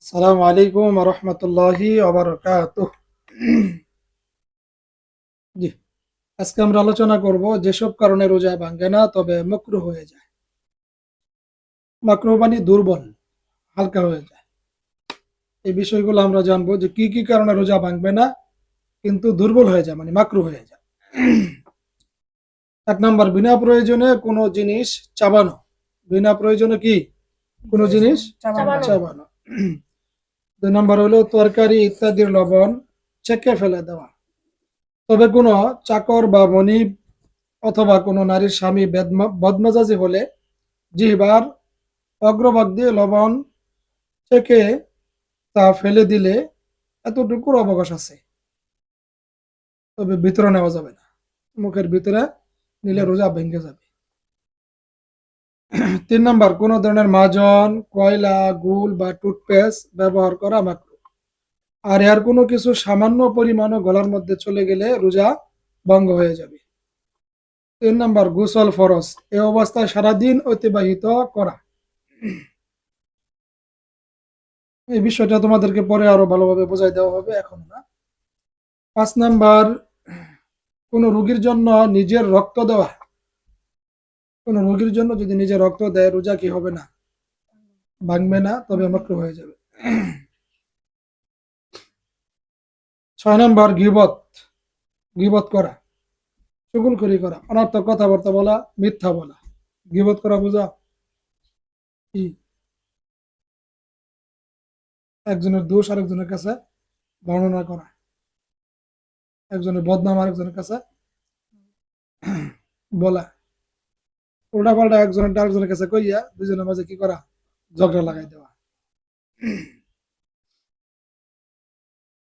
আসসালামু আলাইকুম ওয়া রাহমাতুল্লাহি ওয়া বারাকাতুহু। জি, আজকে আমরা আলোচনা করব যেসব কারণে রোজা ভাঙ্গে না তবে মাকরুহ হয়ে যায়। মাকরুহ মানে দুর্বল, হালকা হয়ে যায়। এই বিষয়গুলো আমরা জানবো যে কি কি কারণে রোজা ভাঙবে না কিন্তু দুর্বল হয়ে যায় মানে মাকরুহ হয়ে যায়। এক নম্বর, বিনা প্রয়োজনে কোনো জিনিস চাবানো। বিনা প্রয়োজনে কি কোনো জিনিস চাবানো। চাবানো। দুই নম্বর হলো তরকারি ইত্যাদির লবণ ছেঁকে ফেলে দেওয়া। তবে কোনো চাকর বা মনিব অথবা কোনো নারীর স্বামী বদমেজাজি হলে জিহ্বার অগ্রভাগ দিয়ে লবণ থেকে তা ফেলে দিলে এতটুকুর অবকাশ আছে, তবে ভিতরে নেওয়া যাবে না। মুখের ভিতরে নিলে রোজা ভেঙে যাবে। 3 নম্বর, কোনো ধরনের মাজন, কয়লা, গুল বা টুথপেস্ট ব্যবহার করা মাকরুহ। আর এর কোনো কিছু সামান্য পরিমাণও গলার মধ্যে চলে গেলে রোজা ভঙ্গ হয়ে যাবে। 3 নম্বর, গোসল ফরজ। এ অবস্থায় সারাদিন অতিবাহিত করা। এই বিষয়টা তোমাদেরকে পরে আরো ভালোভাবে বোঝাই দেওয়া হবে, এখন না। 5 নম্বর, কোনো রোগীর জন্য নিজের রক্ত দেওয়া। কোনো রোগীর জন্য যদি নিজের রক্ত দেয় রোজা কি হবে না, ভাঙবে না, তবে মাকরুহ হয়ে যাবে। 6 নম্বর, গীবত। গীবত করা, চুগলখড়ি করা, অনর্থক কথাবার্তা বলা, মিথ্যা বলা। গীবত করা বোঝা কি? একজনের দোষ আরেকজনের কাছে বর্ণনা করা, একজনের বদনাম আরেকজনের কাছে বলা, উল্টা পাল্টা একজনের আরেকজনের কাছে কইয়া দুজনের মাঝে কি করা, ঝগড়া লাগাই দেওয়া।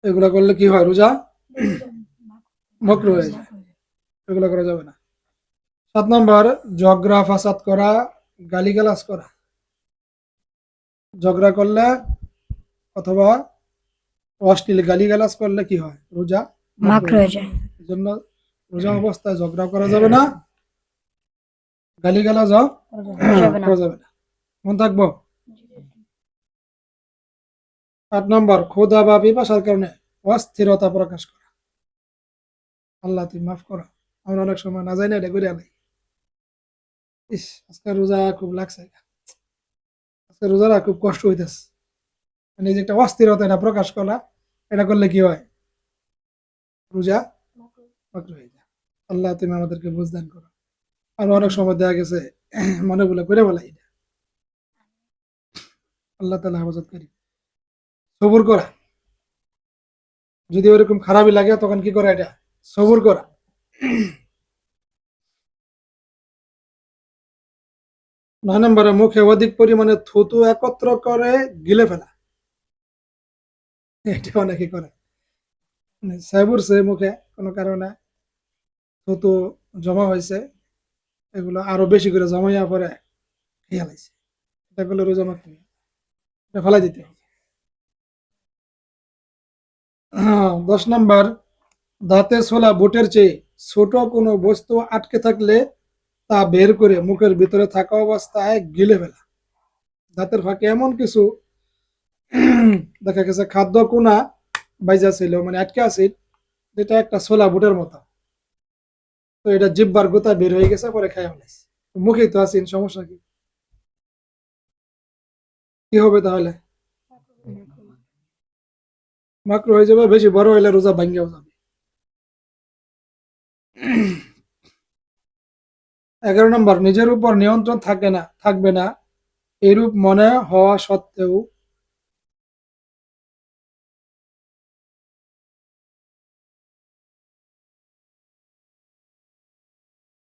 এগুলা করলে কি হয়, রোজা মাকরুহ হয়ে যায়, এগুলো করা যাবে না। 7 নম্বর, ঝগড়া ফাসাদ করা, গালিগালাজ করা। ঝগড়া করলে অথবা অশ্লীল গালিগালাজ করলে কি হয়, রোজা মাকরুহ হয়ে যায়। এই জন্য রোজা অবস্থায় ঝগড়া করা যাবে না, গালিগালাজও করা যাবে না। মন থাকবো। 8 নম্বর, ক্ষুধা বা পিপাসার কারণে অস্থিরতা প্রকাশ করা। আল্লাহ তুমি মাফ করো, আমরা অনেক সময় না যাই না এটা করে আলাই। ইস, আজকে রোজা খুব লাগছে, আজকে রোজারা খুব কষ্ট হইতেছে, মানে এই যে একটা অস্থিরতা এটা প্রকাশ করা, এটা করলে কি হয়, রোজা মাকরুহ হয়ে যায়। আল্লাহ তুমি আমাদেরকে বুঝদান করো। আর অনেক সময় দেখা গেছে মনে বলে করে বলাই এটা, আল্লাহ তালা হেফাজত করি। সবুর করা, যদি ওরকম খারাপই লাগে তখন কি করা, এটা সবুর করা। 9 নম্বরে, মুখে অধিক পরিমাণে থুতু একত্র করে গিলে ফেলা। এটা অনেকে করে, মানে সাইবুরছে মুখে কোনো কারণে থুতু জমা হয়েছে, এগুলো আরো বেশি করে জমাইয়া পরে খেয়ে লাইছে, এটা করলে রোজা মাকরুহ, এটা ফেলাই দিতে হবে। 10 নম্বর, দাঁতে ছোলা বুটের চেয়ে ছোট কোনো বস্তু আটকে থাকলে তা বের করে মুখের ভিতরে থাকা অবস্থায় গিলে ফেলা। দাঁতের ফাঁকে এমন কিছু দেখা গেছে খাদ্য কোনা বাইজা ছিল, মানে আটকে আছিল, যেটা একটা ছোলা বুটের মতো, তো এটা জিব্বার গোতা বের হয়ে গেছে, পরে খাই ফেলাইছে, মুখেই তো আছেন, সমস্যা কি? কি হবে তাহলে, মাকরুহ হয়ে যাবে, বেশি বড় হইলে রোজা ভাঙ্গেও যাবে। 11 নম্বর, নিজের উপর নিয়ন্ত্রণ থাকবে না এরূপ মনে হওয়া সত্ত্বেও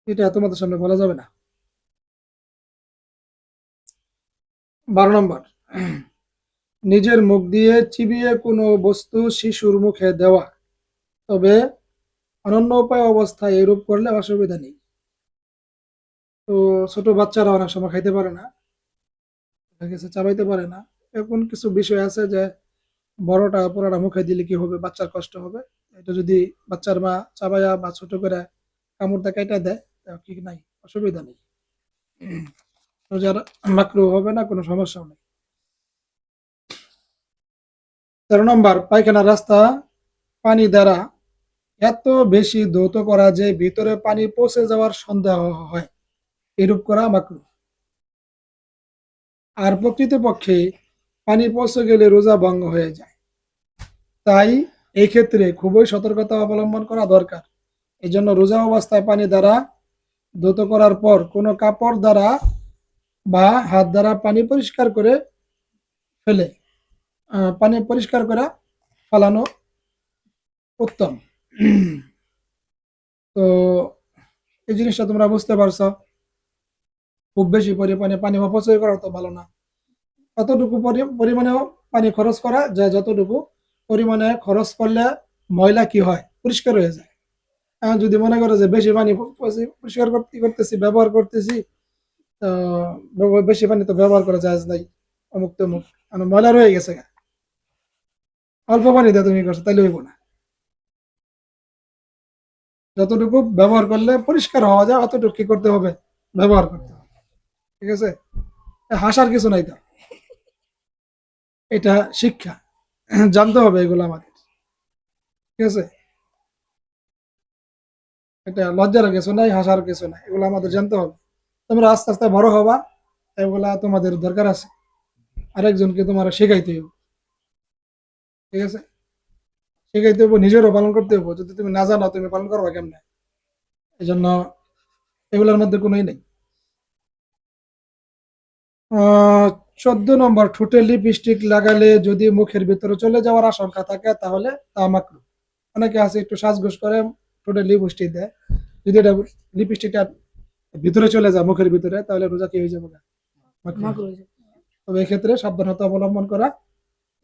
এটা তোমাদের সামনে বলা যাবে না। 12 নম্বর, নিজের মুখ দিয়ে চিবিয়ে কোনো বস্তু শিশুর মুখে দেওয়া, তবে অনন্য উপায় অবস্থায় এরূপ করলে অসুবিধা নেই। তো ছোট বাচ্চারা অনেক সময় খাইতে পারে না, দেখা গেছে চাবাইতে পারে না, এমন কিছু বিষয় আছে যে বড়টা পুরোটা মুখে দিলে কি হবে, বাচ্চার কষ্ট হবে। এটা যদি বাচ্চার মা চাবাইয়া বা ছোট করে কামড়টা কেটে দেয়, তাও কি নাই, অসুবিধা নেই, রোজার মাকরুহ হবে না, কোনো সমস্যাও নেই। 13 নম্বর, পায়খানার রাস্তা পানি দ্বারা এত বেশি ধৌত করা যে ভিতরে পানি পৌঁছে যাওয়ার সন্দেহ হয়, এরূপ করা মাকরুহ। আর প্রকৃতপক্ষে পানি পৌঁছে গেলে রোজা ভঙ্গ হয়ে যায়। তাই এই ক্ষেত্রে খুবই সতর্কতা অবলম্বন করা দরকার। এই জন্য রোজা অবস্থায় পানি দ্বারা ধৌত করার পর কোনো কাপড় দ্বারা বা হাত দ্বারা পানি পরিষ্কার করে ফেলে পানি পরিষ্কার করে ফেলানো উত্তম। তো এই জিনিসটা তোমরা বুঝতে পারছো। খুব বেশি পরিমাণে পানি অপচয় করা তো ভালো না। ততটুকু পরিমাণে পানি খরচ করা যায়, যতটুকু পরিমাণে খরচ করলে ময়লা কি হয়, পরিষ্কার হয়ে যায়। যদি মনে করো যে বেশি পানি পরিষ্কার করতেছি, ব্যবহার করতেছি, বেশি পানি তো ব্যবহার করা যায় নাই, অমুক তমুক ময়লা রয়ে গেছে, অল্প পানি দিয়ে তুমি করছো, তাইলে হইব না। যতটুকু ব্যবহার করলে পরিষ্কার হওয়া যায় অতটুকু কি করতে হবে, ব্যবহার করতে হবে। ঠিক আছে, হাসার কিছু নাই তো, এটা শিক্ষা, জানতে হবে এগুলো আমাদের। ঠিক আছে, এটা লজ্জার কিছু নাই, হাসার কিছু নাই, এগুলো আমাদের জানতে হবে। তোমরা আস্তে আস্তে বড় হবা, এগুলা তোমাদের দরকার আছে, আরেকজনকে তোমার শেখাইতে হবে। ঠিক আছে, শেখাইতে হবে, নিজেরও পালন করতে হবে। যদি তুমি না জানো তুমি পালন করবা কেমনে? এই জন্য এগুলোর মধ্যে কোনোই নেই। 14 নম্বর, ঠোঁটে লিপস্টিক লাগালে যদি মুখের ভিতরে চলে যাওয়ার আশঙ্কা থাকে তাহলে তা মাকরুহ। অনেকে আছে একটু সাজগোজ করে ঠোঁটে লিপস্টিক দেয়, যদি এটা লিপস্টিকটা ভিতরে চলে যায় মুখের ভিতরে, তাহলে রোজা কি হয়ে যাবে? মাকরুহ। তবে এক্ষেত্রে সাবধানতা অবলম্বন করা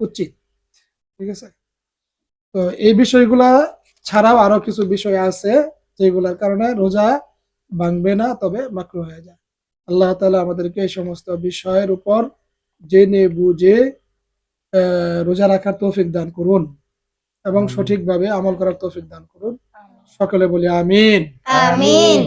উচিত। ঠিক আছে, তো এই বিষয়গুলা ছাড়াও আরো কিছু বিষয় আছে যেগুলোর কারণে রোজা ভাঙবে না, তবে মাকরুহ হয়ে যায়। আল্লাহ তাআলা আমাদেরকে এই সমস্ত বিষয়ের উপর জেনে বুঝে রোজা রাখার তৌফিক দান করুন এবং সঠিকভাবে আমল করার তৌফিক দান করুন। সকলে বলি আমিন। আমিন।